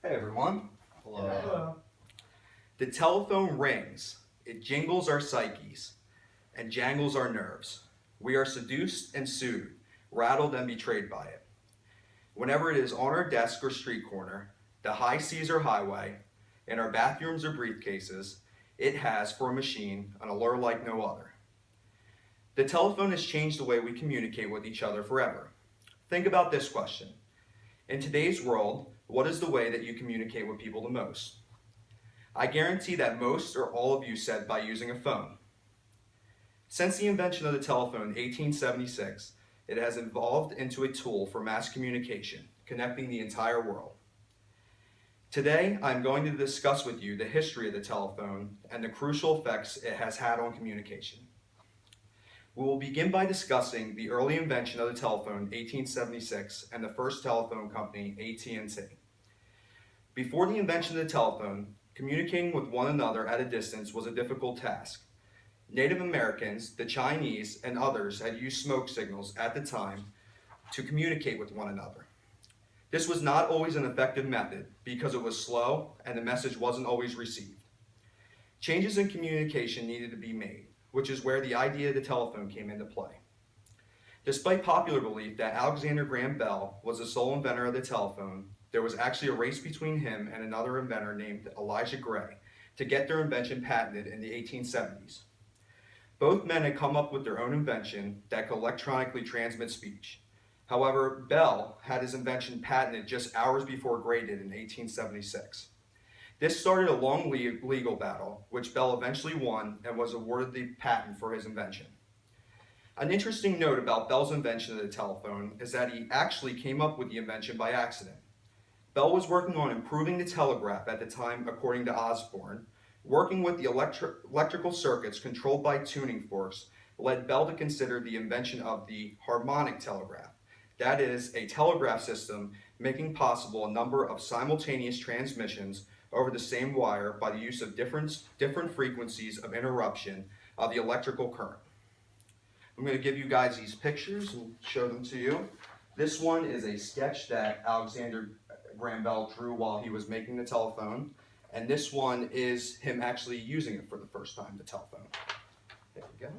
Hey everyone. Hello. Hello. The telephone rings, it jingles our psyches, and jangles our nerves. We are seduced and soothed, rattled and betrayed by it. Whenever it is on our desk or street corner, the high seas or highway, in our bathrooms or briefcases, it has, for a machine, an allure like no other. The telephone has changed the way we communicate with each other forever. Think about this question. In today's world, what is the way that you communicate with people the most? I guarantee that most or all of you said by using a phone. Since the invention of the telephone in 1876, it has evolved into a tool for mass communication, connecting the entire world. Today, I'm going to discuss with you the history of the telephone and the crucial effects it has had on communication. We will begin by discussing the early invention of the telephone, 1876, and the first telephone company, AT&T. Before the invention of the telephone, communicating with one another at a distance was a difficult task. Native Americans, the Chinese, and others had used smoke signals at the time to communicate with one another. This was not always an effective method because it was slow and the message wasn't always received. Changes in communication needed to be made, which is where the idea of the telephone came into play. Despite popular belief that Alexander Graham Bell was the sole inventor of the telephone, there was actually a race between him and another inventor named Elijah Gray to get their invention patented in the 1870s. Both men had come up with their own invention that could electronically transmit speech. However, Bell had his invention patented just hours before Gray did in 1876. This started a long legal battle, which Bell eventually won and was awarded the patent for his invention. An interesting note about Bell's invention of the telephone is that he actually came up with the invention by accident. Bell was working on improving the telegraph at the time, according to Osborne. Working with the electrical circuits controlled by tuning forks led Bell to consider the invention of the harmonic telegraph. That is, a telegraph system making possible a number of simultaneous transmissions over the same wire by the use of different frequencies of interruption of the electrical current. I'm going to give you guys these pictures and show them to you. This one is a sketch that Alexander Graham Bell drew while he was making the telephone, and this one is him actually using it for the first time, the telephone. There we go.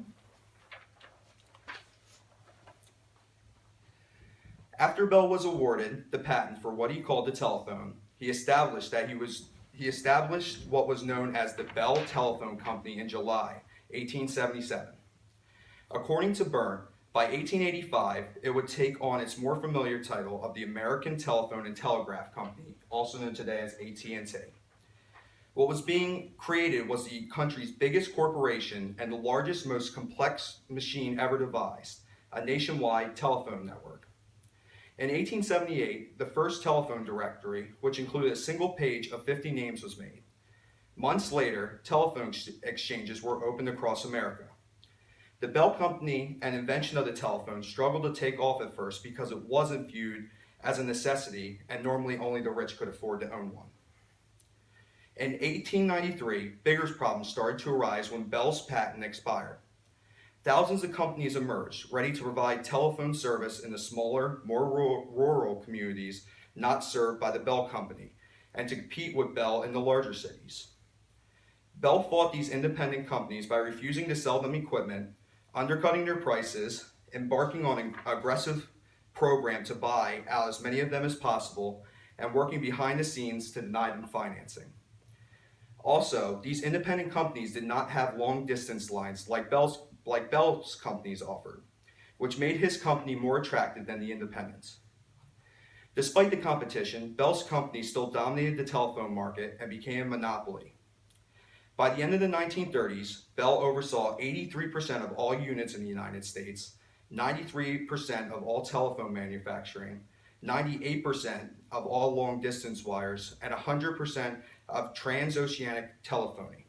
After Bell was awarded the patent for what he called the telephone, he established what was known as the Bell Telephone Company in July 1877. According to Byrne, by 1885, it would take on its more familiar title of the American Telephone and Telegraph Company, also known today as AT&T. What was being created was the country's biggest corporation and the largest, most complex machine ever devised, a nationwide telephone network. In 1878, the first telephone directory, which included a single page of 50 names, was made. Months later, telephone exchanges were opened across America. The Bell Company and invention of the telephone struggled to take off at first because it wasn't viewed as a necessity, and normally only the rich could afford to own one. In 1893, bigger problems started to arise when Bell's patent expired. Thousands of companies emerged, ready to provide telephone service in the smaller, more rural communities not served by the Bell Company, and to compete with Bell in the larger cities. Bell fought these independent companies by refusing to sell them equipment, undercutting their prices, embarking on an aggressive program to buy out as many of them as possible, and working behind the scenes to deny them financing. Also, these independent companies did not have long distance lines like Bell's companies offered, which made his company more attractive than the independents. Despite the competition, Bell's company still dominated the telephone market and became a monopoly. By the end of the 1930s, Bell oversaw 83% of all units in the United States, 93% of all telephone manufacturing, 98% of all long-distance wires, and 100% of transoceanic telephony.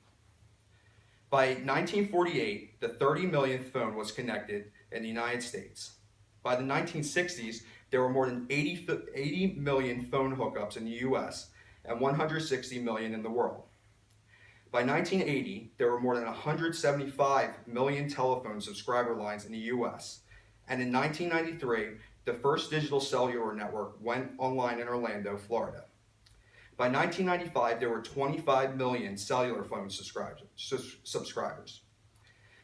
By 1948, the 30 millionth phone was connected in the United States. By the 1960s, there were more than 80 million phone hookups in the US and 160 million in the world. By 1980, there were more than 175 million telephone subscriber lines in the US, and in 1993, the first digital cellular network went online in Orlando, Florida. By 1995, there were 25 million cellular phone subscribers.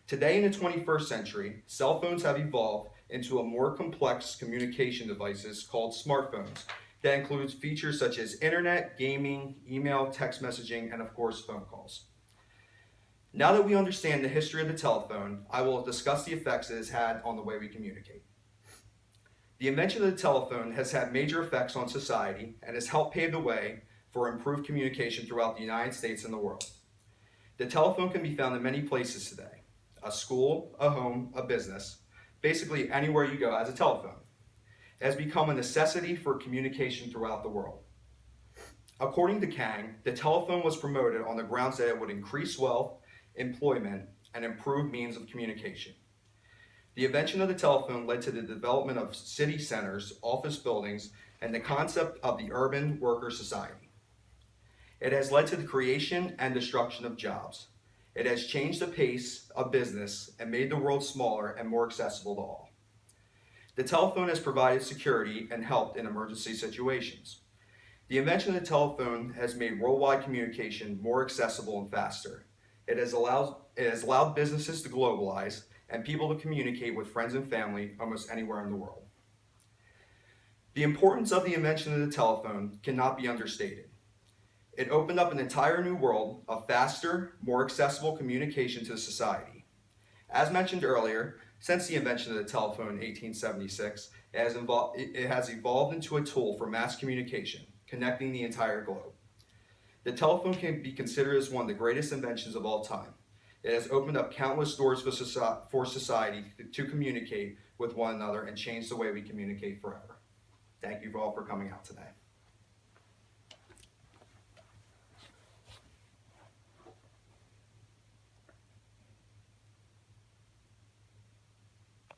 Today in the 21st century, cell phones have evolved into a more complex communication devices called smartphones that includes features such as internet, gaming, email, text messaging, and of course phone calls. Now that we understand the history of the telephone, I will discuss the effects it has had on the way we communicate. The invention of the telephone has had major effects on society and has helped pave the way for improved communication throughout the United States and the world. The telephone can be found in many places today: a school, a home, a business. Basically anywhere you go has a telephone. It has become a necessity for communication throughout the world. According to Kang, the telephone was promoted on the grounds that it would increase wealth, employment, and improve means of communication. The invention of the telephone led to the development of city centers, office buildings, and the concept of the urban worker society. It has led to the creation and destruction of jobs. It has changed the pace of business and made the world smaller and more accessible to all. The telephone has provided security and helped in emergency situations. The invention of the telephone has made worldwide communication more accessible and faster. It has allowed businesses to globalize and people to communicate with friends and family almost anywhere in the world. The importance of the invention of the telephone cannot be understated. It opened up an entire new world of faster, more accessible communication to society. As mentioned earlier, since the invention of the telephone in 1876, it has evolved into a tool for mass communication, connecting the entire globe. The telephone can be considered as one of the greatest inventions of all time. It has opened up countless doors for society to communicate with one another and change the way we communicate forever. Thank you all for coming out today.